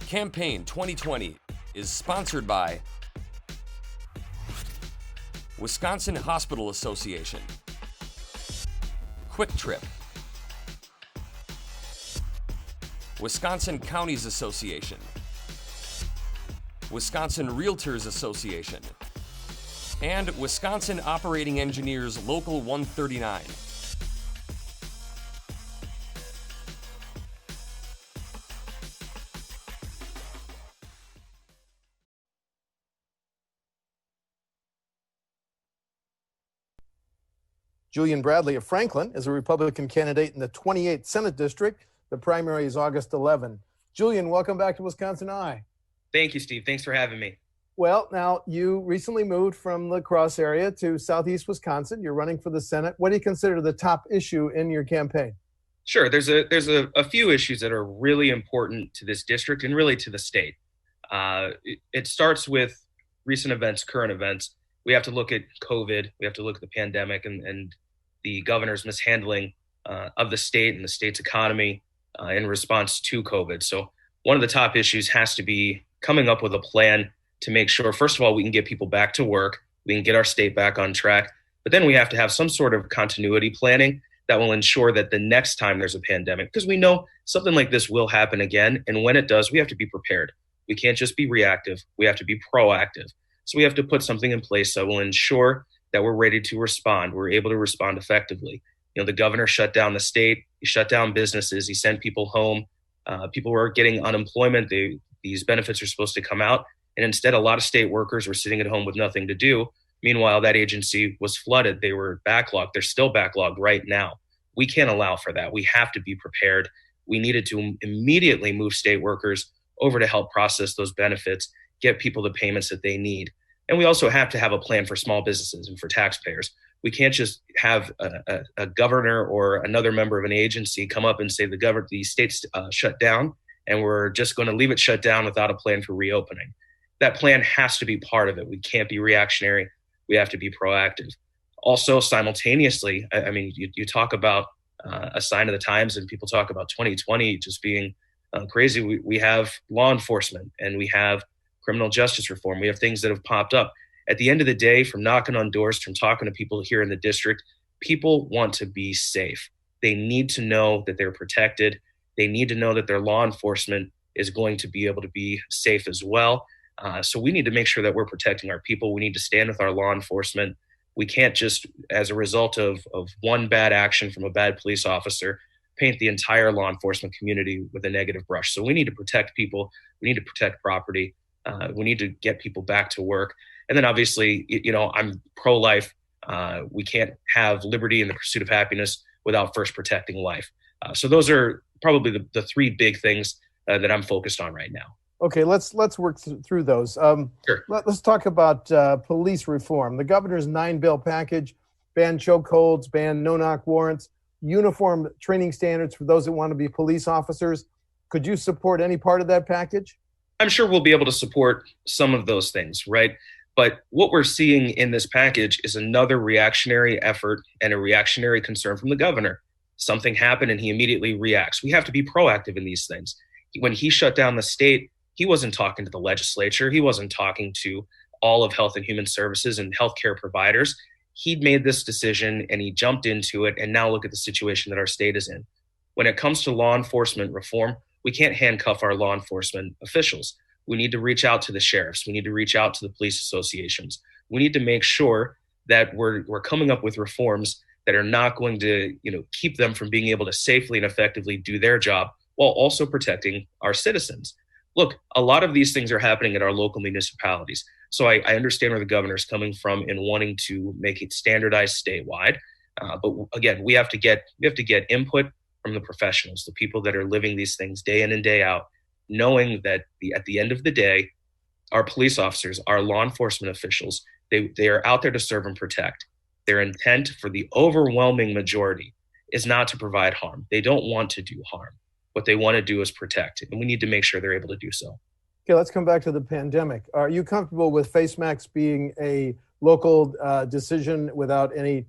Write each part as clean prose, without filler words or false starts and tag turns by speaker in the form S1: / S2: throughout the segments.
S1: Campaign 2020 is sponsored by Wisconsin Hospital Association, Quick Trip, Wisconsin Counties Association, Wisconsin Realtors Association, and Wisconsin Operating Engineers Local 139.
S2: Julian Bradley of Franklin is a Republican candidate in the 28th Senate District. The primary is August 11. Julian, welcome back to WisconsinEye.
S3: Thank you, Steve. Thanks for having me.
S2: Well, now you recently moved from La Crosse area to southeast Wisconsin. You're running for the Senate. What do you consider the top issue in your campaign?
S3: Sure. There's a few issues that are really important to this district and really to the state. It starts with recent events, current events. We have to look at COVID. We have to look at the pandemic and the governor's mishandling of the state and the state's economy in response to COVID. So one of the top issues has to be coming up with a plan to make sure, first of all, we can get people back to work, we can get our state back on track, but then we have to have some sort of continuity planning that will ensure that the next time there's a pandemic, because we know something like this will happen again, and when it does, we have to be prepared. We can't just be reactive, we have to be proactive. So we have to put something in place that will ensure that we're ready to respond, we're able to respond effectively. You know, the governor shut down the state, he shut down businesses, he sent people home, people were getting unemployment, these benefits are supposed to come out, and instead a lot of state workers were sitting at home with nothing to do. Meanwhile, that agency was flooded, they were backlogged, they're still backlogged right now. We can't allow for that, we have to be prepared. We needed to immediately move state workers over to help process those benefits, get people the payments that they need. And we also have to have a plan for small businesses and for taxpayers. We can't just have a governor or another member of an agency come up and say the state's shut down and we're just going to leave it shut down without a plan for reopening. That plan has to be part of it. We can't be reactionary. We have to be proactive. Also, simultaneously, I mean, you talk about a sign of the times and people talk about 2020 just being crazy. We have law enforcement and we have criminal justice reform. We have things that have popped up. At the end of the day, from knocking on doors, from talking to people here in the district, people want to be safe. They need to know that they're protected. They need to know that their law enforcement is going to be able to be safe as well. So we need to make sure that we're protecting our people. We need to stand with our law enforcement. We can't just, as a result of one bad action from a bad police officer, paint the entire law enforcement community with a negative brush. So we need to protect people. We need to protect property. We need to get people back to work. And then obviously, you know, I'm pro-life. We can't have liberty and the pursuit of happiness without first protecting life. So those are probably the three big things that I'm focused on right now.
S2: Okay, let's work through those.
S3: Sure.
S2: Let's talk about police reform. The governor's 9-bill package, ban chokeholds, ban no-knock warrants, uniform training standards for those that want to be police officers. Could you support any part of that package?
S3: I'm sure we'll be able to support some of those things, right? But what we're seeing in this package is another reactionary effort and a reactionary concern from the governor. Something happened and he immediately reacts. We have to be proactive in these things. When he shut down the state, he wasn't talking to the legislature. He wasn't talking to all of Health and Human Services and healthcare providers. He'd made this decision and he jumped into it. And now look at the situation that our state is in. When it comes to law enforcement reform, we can't handcuff our law enforcement officials. We need to reach out to the sheriffs. We need to reach out to the police associations. We need to make sure that we're coming up with reforms that are not going to, keep them from being able to safely and effectively do their job while also protecting our citizens. Look, a lot of these things are happening at our local municipalities. So I understand where the governor's coming from in wanting to make it standardized statewide. But again, we have to get input from the professionals, the people that are living these things day in and day out, knowing that at the end of the day, our police officers, our law enforcement officials, they are out there to serve and protect. Their intent for the overwhelming majority is not to provide harm. They don't want to do harm. What they want to do is protect, and we need to make sure they're able to do so.
S2: Okay, let's come back to the pandemic. Are you comfortable with face masks being a local decision without any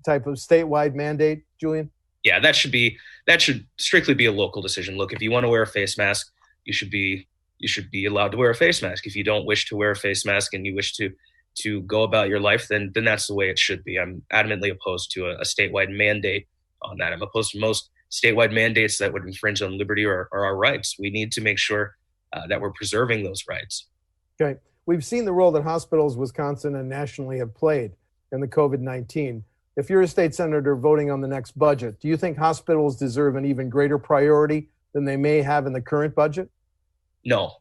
S2: type of statewide mandate, Julian?
S3: Yeah, that should strictly be a local decision. Look, if you want to wear a face mask, you should be you should be allowed to wear a face mask. If you don't wish to wear a face mask and you wish to go about your life, then that's the way it should be. I'm adamantly opposed to a statewide mandate on that. I'm opposed to most statewide mandates that would infringe on liberty or our rights. We need to make sure that we're preserving those rights.
S2: Okay. We've seen the role that hospitals, Wisconsin, and nationally have played in the COVID-19. If you're a state senator voting on the next budget, do you think hospitals deserve an even greater priority than they may have in the current budget?
S3: No.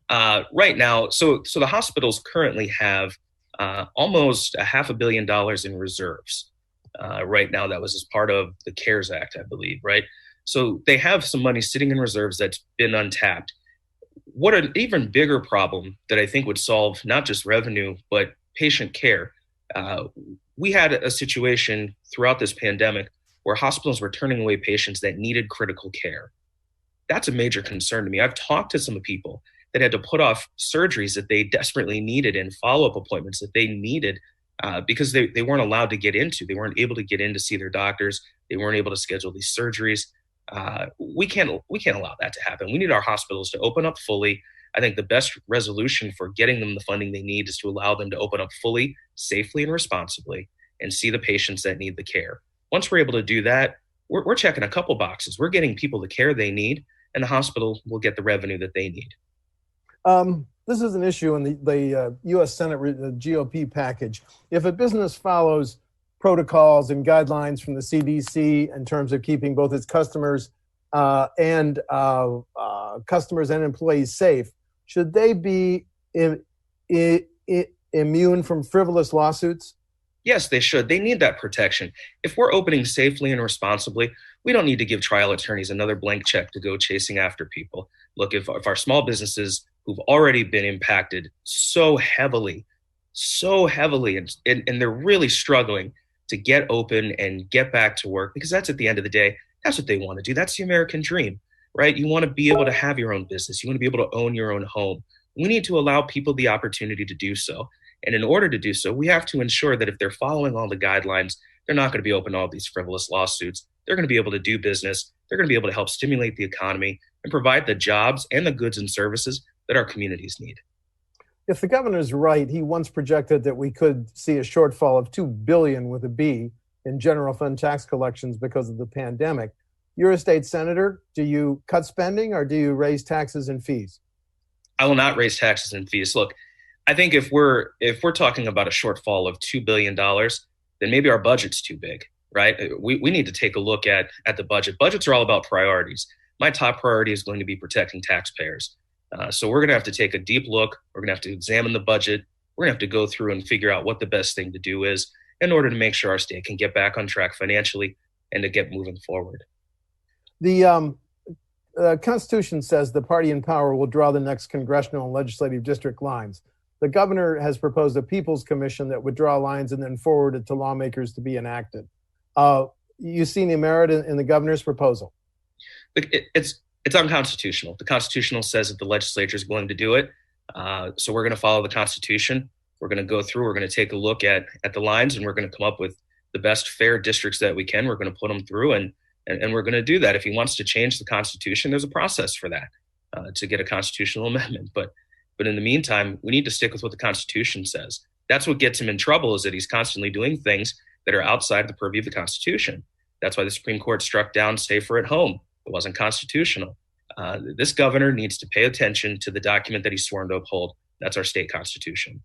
S3: Right now, so the hospitals currently have almost $500 million in reserves. Right now, that was as part of the CARES Act, I believe, right? So they have some money sitting in reserves that's been untapped. What an even bigger problem that I think would solve not just revenue, but patient care. We had a situation throughout this pandemic where hospitals were turning away patients that needed critical care. That's a major concern to me. I've talked to some people that had to put off surgeries that they desperately needed and follow-up appointments that they needed because they weren't allowed to get into. They weren't able to get in to see their doctors. They weren't able to schedule these surgeries. We can't allow that to happen. We need our hospitals to open up fully. I think the best resolution for getting them the funding they need is to allow them to open up fully, safely, and responsibly, and see the patients that need the care. Once we're able to do that, we're checking a couple boxes. We're getting people the care they need, and the hospital will get the revenue that they need.
S2: This is an issue in the U.S. Senate the GOP package. If a business follows protocols and guidelines from the CDC in terms of keeping both its customers and employees safe, should they be immune from frivolous lawsuits?
S3: Yes, they should. They need that protection. If we're opening safely and responsibly, we don't need to give trial attorneys another blank check to go chasing after people. Look, if our small businesses who've already been impacted so heavily, and they're really struggling to get open and get back to work, because that's at the end of the day, that's what they want to do. That's the American dream, right? You want to be able to have your own business. You want to be able to own your own home. We need to allow people the opportunity to do so. And in order to do so, we have to ensure that if they're following all the guidelines, they're not going to be open to all these frivolous lawsuits. They're going to be able to do business. They're going to be able to help stimulate the economy and provide the jobs and the goods and services that our communities need.
S2: If the governor's right, he once projected that we could see a shortfall of $2 billion with a B in general fund tax collections because of the pandemic. You're a state senator. Do you cut spending or do you raise taxes and fees?
S3: I will not raise taxes and fees. Look, I think if we're talking about a shortfall of $2 billion, then maybe our budget's too big, right? We need to take a look at the budget. Budgets are all about priorities. My top priority is going to be protecting taxpayers. So we're going to have to take a deep look. We're going to have to examine the budget. We're going to have to go through and figure out what the best thing to do is in order to make sure our state can get back on track financially and to get moving forward.
S2: The Constitution says the party in power will draw the next congressional and legislative district lines. The governor has proposed a People's Commission that would draw lines and then forward it to lawmakers to be enacted. You seen the merit in the governor's proposal?
S3: It's unconstitutional. The Constitution says that the legislature is going to do it. So we're going to follow the Constitution. We're going to go through, we're going to take a look at the lines, and we're going to come up with the best fair districts that we can. We're going to put them through, and we're going to do that. If he wants to change the Constitution, there's a process for that to get a constitutional amendment. But in the meantime, we need to stick with what the Constitution says. That's what gets him in trouble, is that he's constantly doing things that are outside the purview of the Constitution. That's why the Supreme Court struck down Safer at Home. It wasn't constitutional. This governor needs to pay attention to the document that he's sworn to uphold. That's our state constitution.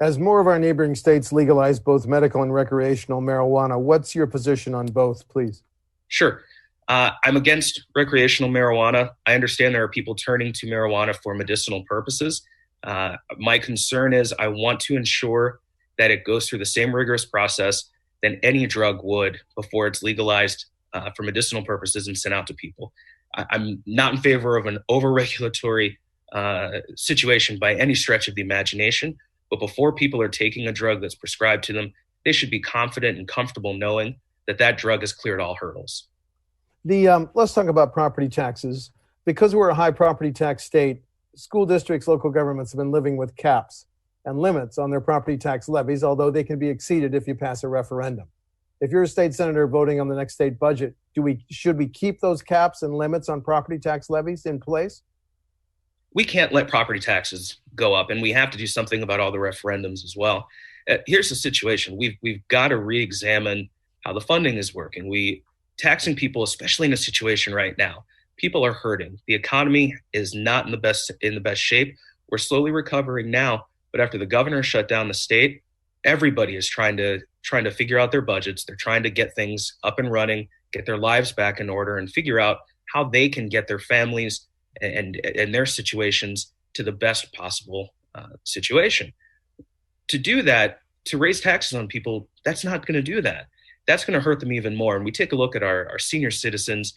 S2: As more of our neighboring states legalize both medical and recreational marijuana, what's your position on both, please?
S3: Sure. I'm against recreational marijuana. I understand there are people turning to marijuana for medicinal purposes. My concern is I want to ensure that it goes through the same rigorous process than any drug would before it's legalized for medicinal purposes and sent out to people. I'm not in favor of an over-regulatory situation by any stretch of the imagination, but before people are taking a drug that's prescribed to them, they should be confident and comfortable knowing that that drug has cleared all hurdles.
S2: Let's talk about property taxes. Because we're a high property tax state, school districts, local governments have been living with caps and limits on their property tax levies, although they can be exceeded if you pass a referendum. If you're a state senator voting on the next state budget, should we keep those caps and limits on property tax levies in place?
S3: we can't let property taxes go up, and we have to do something about all the referendums as well. Here's the situation. We've got to re-examine how the funding is working. Taxing people, especially in a situation right now, people are hurting. The economy is not in the best shape. We're slowly recovering now, but after the governor shut down the state, everybody is trying to figure out their budgets. They're trying to get things up and running, get their lives back in order, and figure out how they can get their families and their situations to the best possible situation. To do that, to raise taxes on people, that's not going to do that. That's going to hurt them even more. And we take a look at our senior citizens.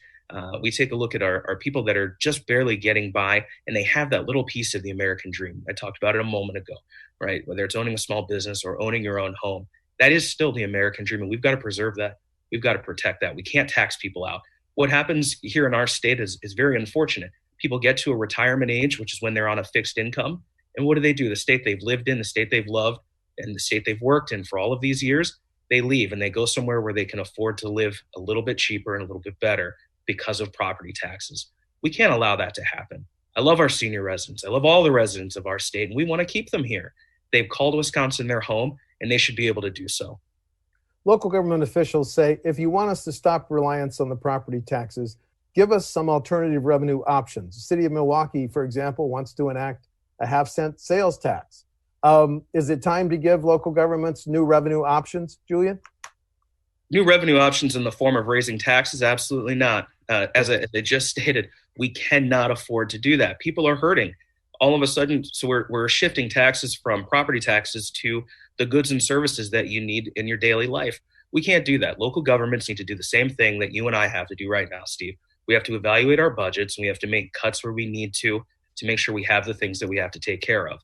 S3: We take a look at our people that are just barely getting by, and they have that little piece of the American dream. I talked about it a moment ago, right? Whether it's owning a small business or owning your own home, that is still the American dream, and we've got to preserve that. We've got to protect that. We can't tax people out. What happens here in our state is very unfortunate. People get to a retirement age, which is when they're on a fixed income, and what do? The state they've lived in, the state they've loved, and the state they've worked in for all of these years, they leave and they go somewhere where they can afford to live a little bit cheaper and a little bit better because of property taxes. We can't allow that to happen. I love our senior residents. I love all the residents of our state, and we want to keep them here. They've called Wisconsin their home, and they should be able to do so.
S2: Local government officials say, if you want us to stop reliance on the property taxes, give us some alternative revenue options. The city of Milwaukee, for example, wants to enact a half-cent sales tax. Is it time to give local governments new revenue options, Julian?
S3: New revenue options in the form of raising taxes? Absolutely not. As I just stated, we cannot afford to do that. People are hurting. All of a sudden, so we're shifting taxes from property taxes to the goods and services that you need in your daily life. We can't do that. Local governments need to do the same thing that you and I have to do right now, Steve. We have to evaluate our budgets, and we have to make cuts where we need to make sure we have the things that we have to take care of.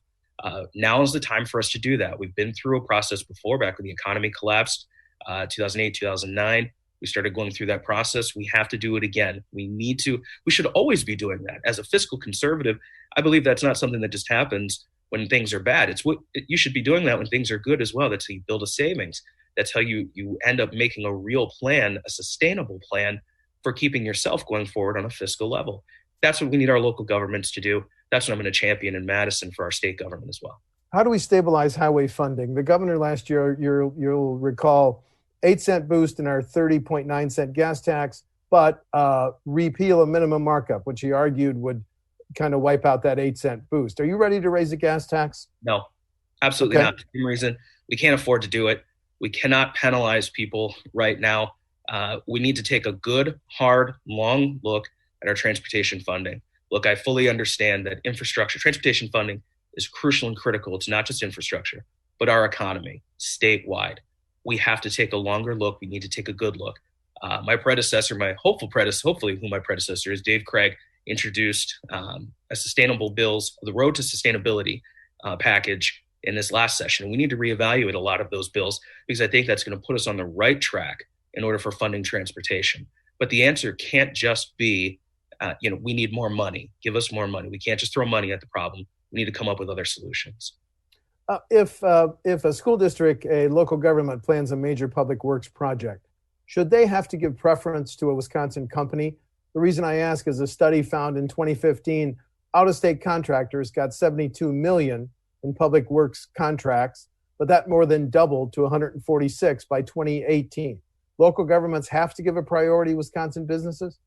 S3: Now is the time for us to do that. We've been through a process before, back when the economy collapsed, 2008, 2009. We started going through that process. We have to do it again. We should always be doing that. As a fiscal conservative, I believe that's not something that just happens when things are bad. You should be doing that when things are good as well. That's how you build a savings. That's how you end up making a real plan, a sustainable plan for keeping yourself going forward on a fiscal level. That's what we need our local governments to do. That's what I'm going to champion in Madison for our state government as well.
S2: How do we stabilize highway funding? The governor last year, you'll recall, 8-cent boost in our 30.9 cent gas tax, but repeal a minimum markup, which he argued would kind of wipe out that 8-cent boost. Are you ready to raise the gas tax?
S3: No, absolutely not. For the same reason, we can't afford to do it. We cannot penalize people right now. We need to take a good, hard, long look at our transportation funding. Look, I fully understand that transportation funding is crucial and critical. It's not just infrastructure, but our economy, statewide. We have to take a longer look. We need to take a good look. My predecessor, hopefully who my predecessor is, Dave Craig, introduced a sustainable bills, the Road to Sustainability package in this last session. We need to reevaluate a lot of those bills because I think that's going to put us on the right track in order for funding transportation. But the answer can't just be, we need more money. Give us more money. We can't just throw money at the problem. We need to come up with other solutions.
S2: If a school district, a local government plans a major public works project, should they have to give preference to a Wisconsin company? The reason I ask is a study found in 2015, out-of-state contractors got $72 million in public works contracts, but that more than doubled to 146 by 2018. Local governments have to give a priority to Wisconsin businesses?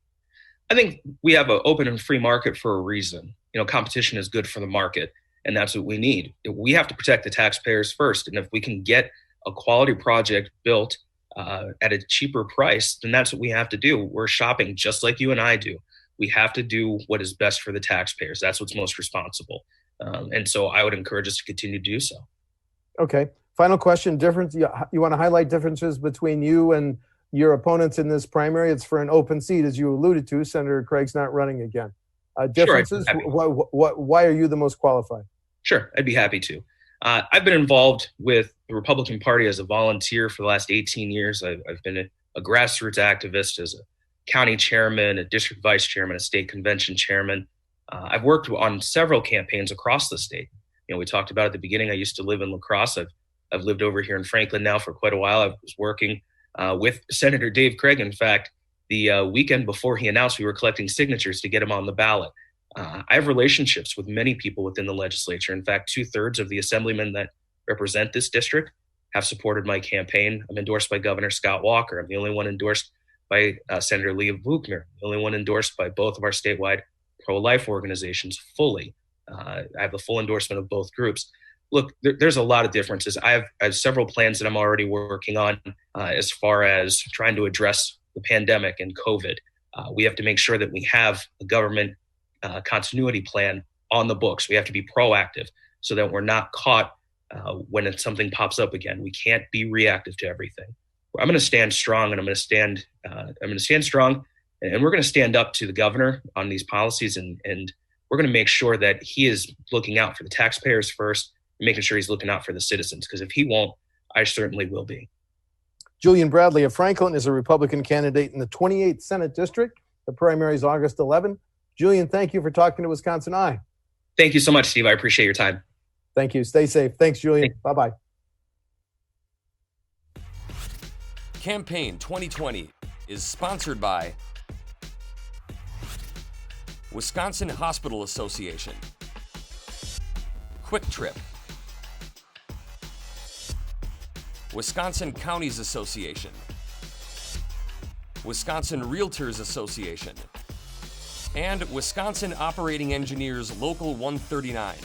S3: I think we have an open and free market for a reason. Competition is good for the market, and that's what we need. We have to protect the taxpayers first, and if we can get a quality project built at a cheaper price, then that's what we have to do. We're shopping just like you and I do. We have to do what is best for the taxpayers. That's what's most responsible. And so I would encourage us to continue to do so.
S2: Okay. Final question. You want to highlight differences between you and your opponents in this primary? It's for an open seat, as you alluded to. Senator Craig's not running again. Differences? Sure, why are you the most qualified?
S3: Sure. I'd be happy to. I've been involved with the Republican Party as a volunteer for the last 18 years. I've been a grassroots activist as a county chairman, a district vice chairman, a state convention chairman. I've worked on several campaigns across the state. We talked about at the beginning, I used to live in La Crosse. I've lived over here in Franklin now for quite a while. I was working with Senator Dave Craig. In fact, the weekend before he announced we were collecting signatures to get him on the ballot. I have relationships with many people within the legislature. In fact, 2/3 of the assemblymen that represent this district have supported my campaign. I'm endorsed by Governor Scott Walker. I'm the only one endorsed by Senator Lee Buchner, the only one endorsed by both of our statewide pro-life organizations fully. I have the full endorsement of both groups. Look, there's a lot of differences. I have several plans that I'm already working on as far as trying to address the pandemic and COVID. We have to make sure that we have a government continuity plan on the books. We have to be proactive so that we're not caught when something pops up again. We can't be reactive to everything. I'm going to stand strong, and I'm going to stand strong, and we're going to stand up to the governor on these policies, and we're going to make sure that he is looking out for the taxpayers first, and making sure he's looking out for the citizens. Because if he won't, I certainly will be.
S2: Julian Bradley of Franklin is a Republican candidate in the 28th Senate District. The primary is August 11. Julian, thank you for talking to WisconsinEye.
S3: Thank you so much, Steve. I appreciate your time.
S2: Thank you. Stay safe. Thanks, Julian. Bye-bye.
S1: Campaign 2020 is sponsored by Wisconsin Hospital Association, Quick Trip, Wisconsin Counties Association, Wisconsin Realtors Association, and Wisconsin Operating Engineers Local 139.